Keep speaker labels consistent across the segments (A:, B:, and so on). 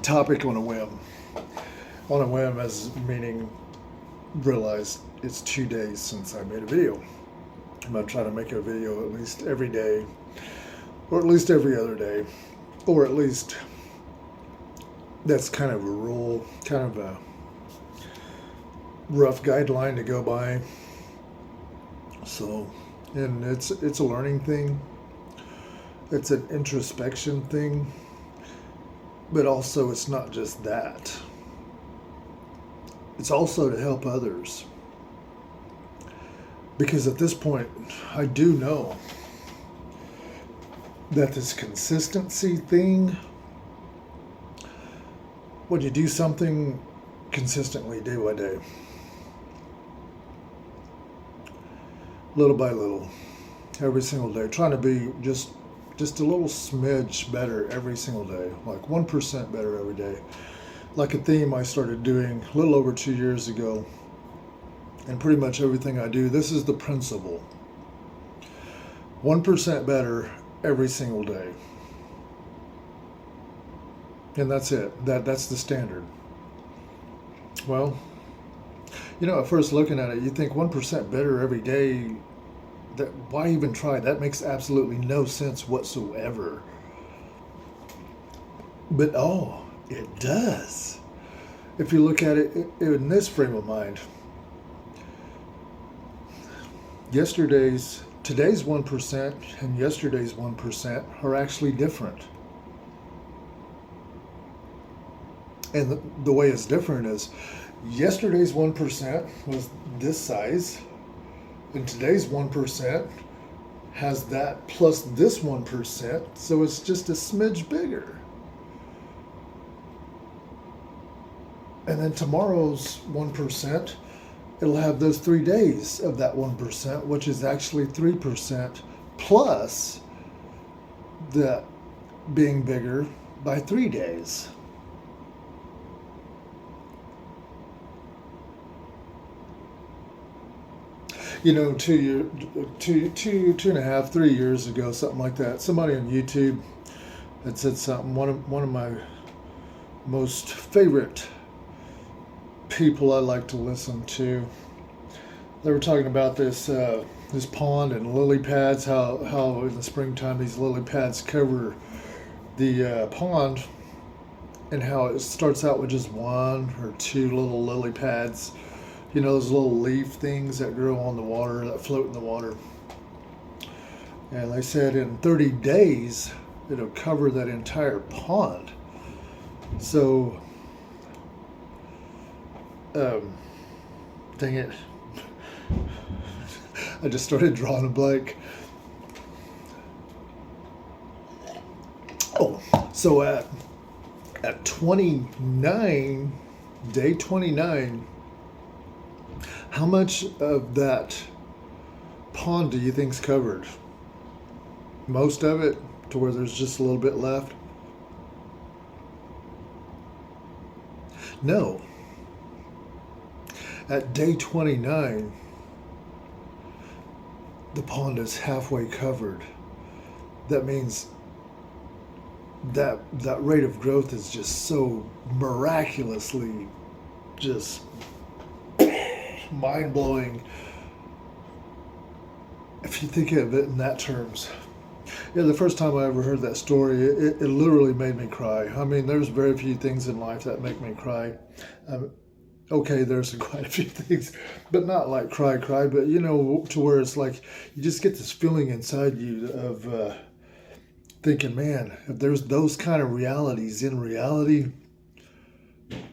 A: topic on a whim. On a whim as meaning realize it's 2 days since I made a video. I'm going to try to make a video at least every day, or at least every other day, or at least that's kind of a rule, kind of a rough guideline to go by. So, and it's a learning thing. It's an introspection thing. But also, it's not just that. It's also to help others. Because at this point, I do know that this consistency thing, when you do something consistently day by day, little by little, every single day, trying to be just a little smidge better every single day, like 1% better every day. Like a theme I started doing a little over 2 years ago, and pretty much everything I do, this is the principle. 1% better every single day. And that's it. That's the standard. Well, at first looking at it, you think 1% better every day. Why even try? That makes absolutely no sense whatsoever. But it does. If you look at it in this frame of mind, today's 1% and yesterday's 1% are actually different. And the way it's different is yesterday's 1% was this size, and today's 1% has that plus this 1%, so it's just a smidge bigger. And then tomorrow's 1%, it'll have those 3 days of that 1%, which is actually 3%, plus that being bigger by 3 days. Two and a half, 3 years ago, something like that, somebody on YouTube had said something. One of my most favorite people I like to listen to. They were talking about this pond and lily pads. How in the springtime these lily pads cover the pond, and how it starts out with just one or two little lily pads. Those little leaf things that grow on the water, that float in the water. And they said in 30 days, it'll cover that entire pond. So, dang it. I just started drawing a blank. So at day 29, how much of that pond do you think's covered? Most of it, to where there's just a little bit left? No. At day 29, the pond is halfway covered. That means that rate of growth is just so miraculously just mind-blowing if you think of it in that terms. The first time I ever heard that story, it literally made me cry. I mean, there's very few things in life that make me cry. Okay, there's quite a few things, but not like cry, but to where it's like you just get this feeling inside you of thinking, man, if there's those kind of realities in reality,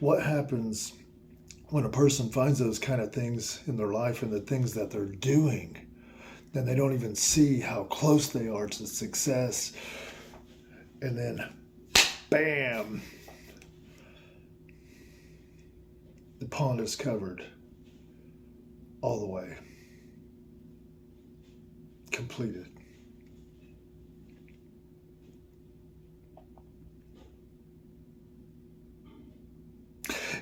A: what happens when a person finds those kind of things in their life and the things that they're doing, then they don't even see how close they are to success. And then, bam, the pond is covered all the way. Completed.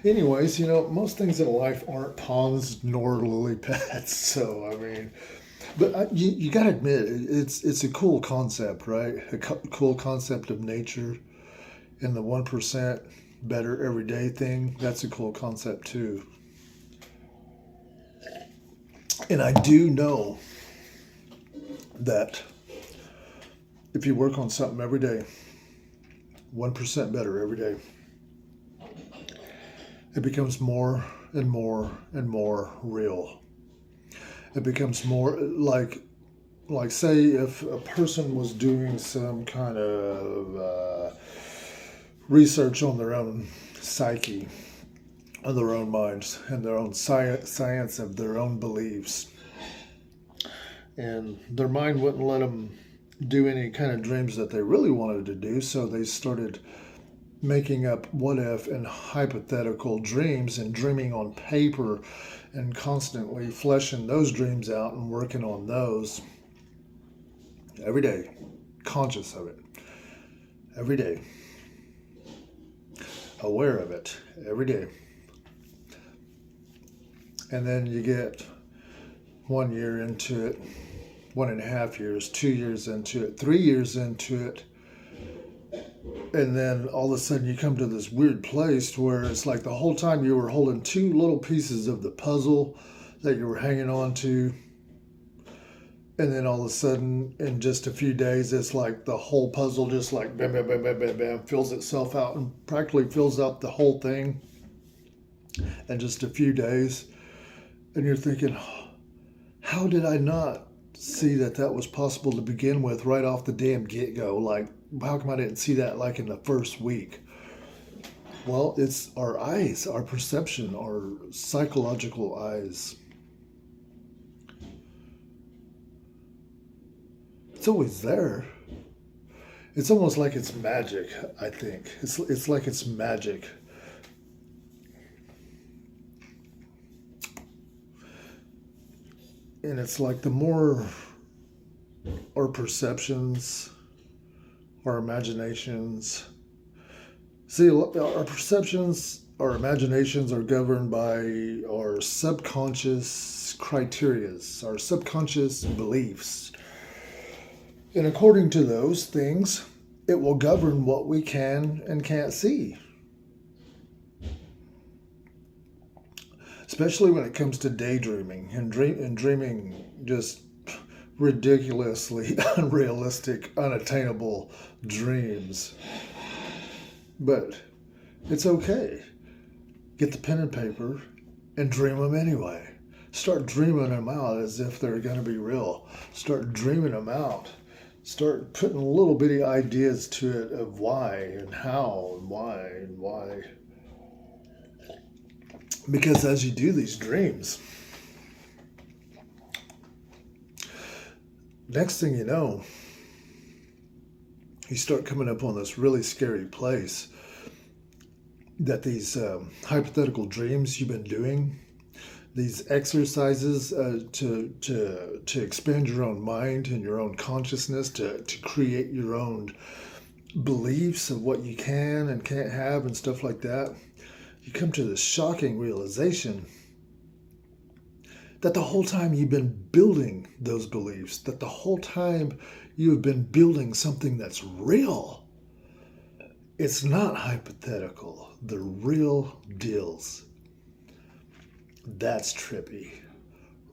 A: Anyways, most things in life aren't ponds nor lily pads. So, I mean, but you got to admit, it's a cool concept, right? A cool concept of nature and the 1%. better every day thing, that's a cool concept too. And I do know that if you work on something every day, 1% better every day, it becomes more and more and more real. It becomes more like say if a person was doing some kind of research on their own psyche, on their own minds, and their own science of their own beliefs, and their mind wouldn't let them do any kind of dreams that they really wanted to do, so they started making up what if and hypothetical dreams and dreaming on paper and constantly fleshing those dreams out and working on those every day, conscious of it every day, aware of it every day. And then you get 1 year into it, 1.5 years, 2 years into it, 3 years into it, and then all of a sudden you come to this weird place where it's like the whole time you were holding two little pieces of the puzzle that you were hanging on to, and then all of a sudden in just a few days it's like the whole puzzle just like bam, bam, bam, bam, bam, bam, fills itself out and practically fills out the whole thing in just a few days. And you're thinking, how did I not see that was possible to begin with right off the damn get-go? Like, how come I didn't see that like in the first week? Well, it's our eyes, our perception, our psychological eyes. It's always there. It's almost like it's magic, I think. It's like it's magic. And it's like the more our perceptions, our imaginations. See, our perceptions, our imaginations are governed by our subconscious criterias, our subconscious beliefs. And according to those things, it will govern what we can and can't see. Especially when it comes to daydreaming and dreaming just ridiculously unrealistic, unattainable dreams. But it's okay. Get the pen and paper and dream them anyway. Start dreaming them out as if they're going to be real. Start dreaming them out. Start putting little bitty ideas to it of why and how and why and why. Because as you do these dreams, next thing you know, you start coming up on this really scary place that these hypothetical dreams you've been doing, these exercises to expand your own mind and your own consciousness, to create your own beliefs of what you can and can't have and stuff like that. You come to this shocking realization that the whole time you've been building those beliefs, that the whole time you have been building something that's real. It's not hypothetical. They're real deals. That's trippy.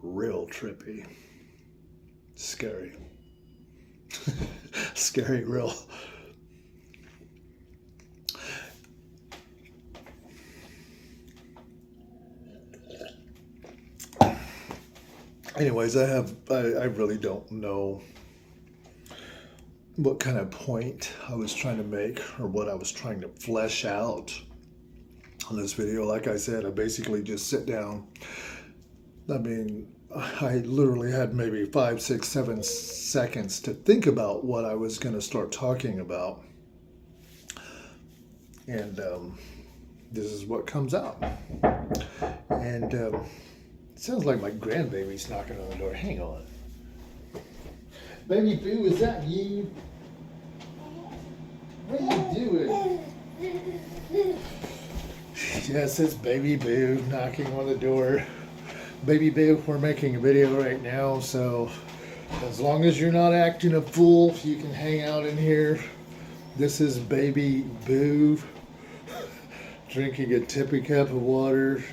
A: Real trippy. Scary. Scary real. Anyways, I really don't know what kind of point I was trying to make or what I was trying to flesh out on this video. Like I said, I basically just sit down. I mean, I literally had maybe 5, 6, 7 seconds to think about what I was going to start talking about. And this is what comes out. And it sounds like my grandbaby's knocking on the door. Hang on. Baby Boo, is that you? What are you doing? Yes, it's Baby Boo knocking on the door. Baby Boo, we're making a video right now, so as long as you're not acting a fool, you can hang out in here. This is Baby Boo. drinking a tippy cup of water.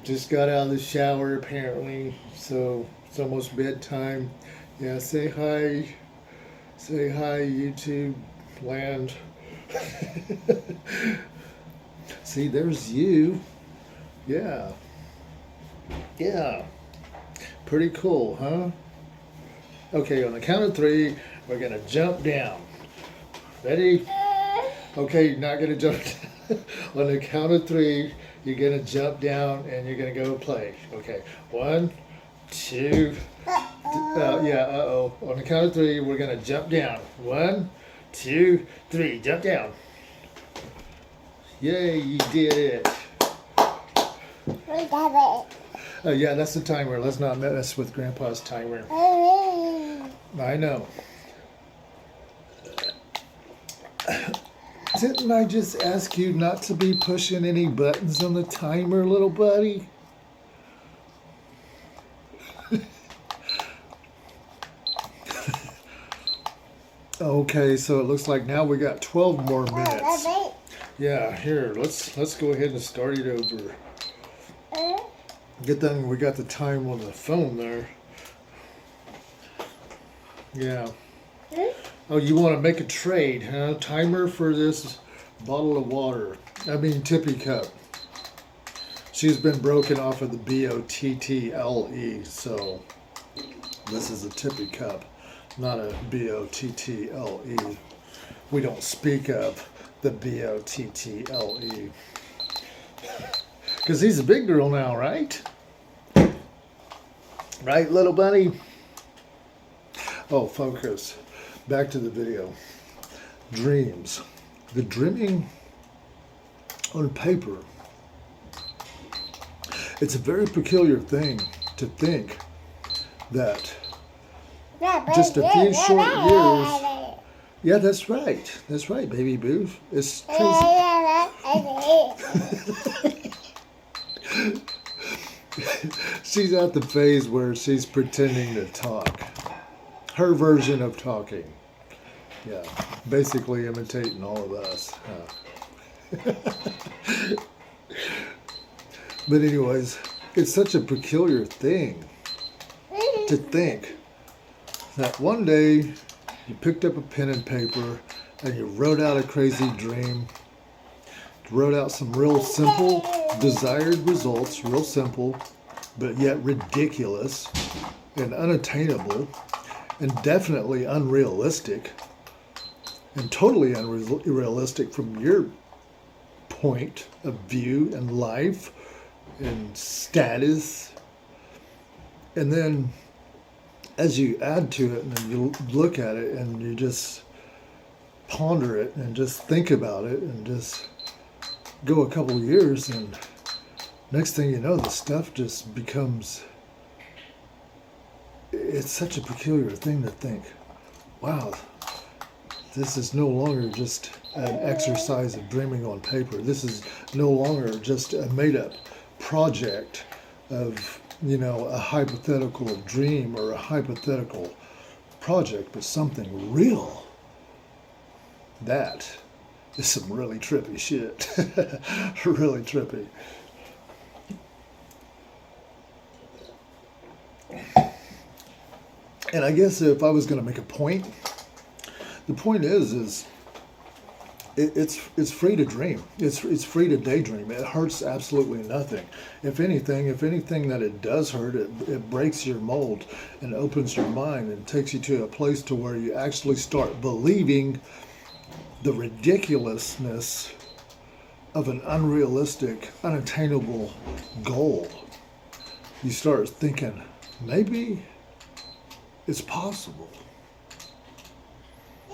A: Just got out of the shower apparently, so it's almost bedtime. Yeah, say hi. Say hi, YouTube land. See, there's you. Yeah. Yeah. Pretty cool, huh? Okay, on the count of 3, we're gonna jump down. Ready? Okay, you're not gonna jump down. On the count of 3, you're gonna jump down and you're gonna go play. Okay, 1, 2. On the count of 3, we're gonna jump down. 1, 2, 3. Jump down. Yay, you did it. Yeah, that's the timer. Let's not mess with Grandpa's timer. I know. Didn't I just ask you not to be pushing any buttons on the timer, little buddy? Okay, so it looks like now we got 12 more minutes. Yeah, here, let's go ahead and start it over. Good thing we got the time on the phone there. Yeah. Oh, you want to make a trade, huh? Timer for this bottle of water. I mean, tippy cup. She's been broken off of the BOTTLE, so this is a tippy cup, not a BOTTLE. We don't speak of the BOTTLE. Because he's a big girl now, right? Right, little bunny? Oh, focus. Back to the video. Dreams. The dreaming on paper. It's a very peculiar thing to think that just a few short years. Yeah, that's right. That's right, baby boo. It's crazy. She's at the phase where she's pretending to talk. Her version of talking. Yeah, basically imitating all of us. But anyways, it's such a peculiar thing to think that one day you picked up a pen and paper and you wrote out a crazy dream, wrote out some real simple desired results, real simple, but yet ridiculous and unattainable and definitely unrealistic and totally unrealistic from your point of view and life and status. And then as you add to it and you look at it and you just ponder it and just think about it and just go a couple of years, and next thing you know, the stuff just becomes, it's such a peculiar thing to think, wow, this is no longer just an exercise of dreaming on paper. This is no longer just a made-up project of, a hypothetical dream or a hypothetical project, but something real. That is some really trippy shit. Really trippy. And I guess if I was going to make a point, the point is it's free to dream. It's free to daydream. It hurts absolutely nothing. If anything that it does hurt, it breaks your mold and opens your mind and takes you to a place to where you actually start believing the ridiculousness of an unrealistic, unattainable goal. You start thinking, maybe it's possible.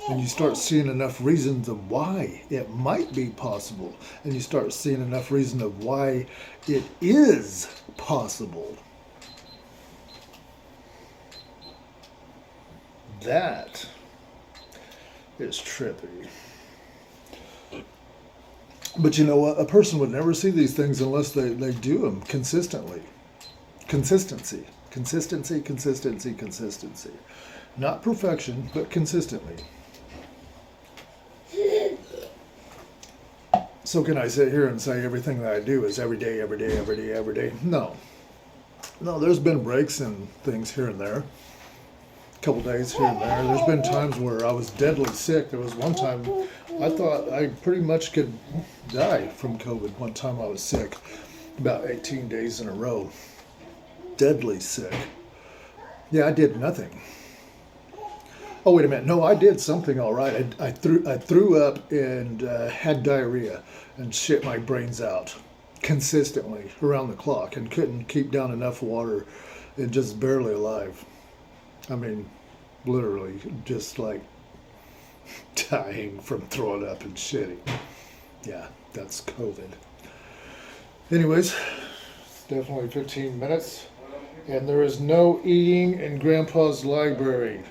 A: And you start seeing enough reasons of why it might be possible. And you start seeing enough reason of why it is possible. That is trippy. But you know what? A person would never see these things unless they do them consistently. Consistency. Not perfection, but consistently. So can I sit here and say everything that I do is every day, every day, every day, every day? No. No, there's been breaks and things here and there. A couple days here and there. There's been times where I was deadly sick. There was one time I thought I pretty much could die from COVID. One time I was sick about 18 days in a row. Deadly sick. Yeah, I did nothing. Oh, wait a minute. No, I did something all right. I threw up and had diarrhea and shit my brains out consistently around the clock and couldn't keep down enough water and just barely alive. I mean, literally just like dying from throwing up and shitting. Yeah, that's COVID. Anyways, it's definitely 15 minutes. And there is no eating in Grandpa's library.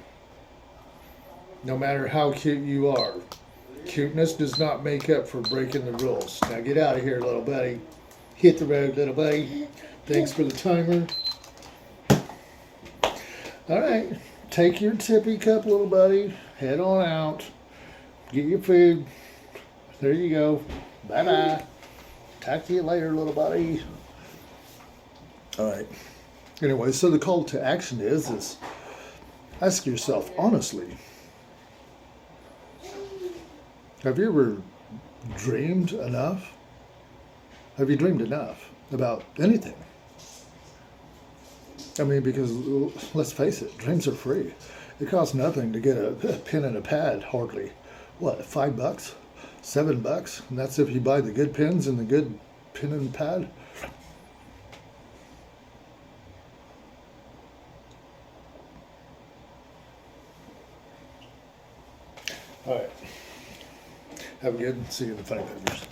A: No matter how cute you are. Cuteness does not make up for breaking the rules. Now get out of here, little buddy. Hit the road, little buddy. Thanks for the timer. Alright, take your tippy cup, little buddy. Head on out. Get your food. There you go. Bye-bye. Talk to you later, little buddy. Alright. Anyway, so the call to action is ask yourself honestly, have you ever dreamed enough? Have you dreamed enough about anything? I mean, because let's face it, dreams are free. It costs nothing to get a pen and a pad, hardly. What, $5? $7? And that's if you buy the good pens and the good pen and pad. All right. Have a good. See you in the funny papers.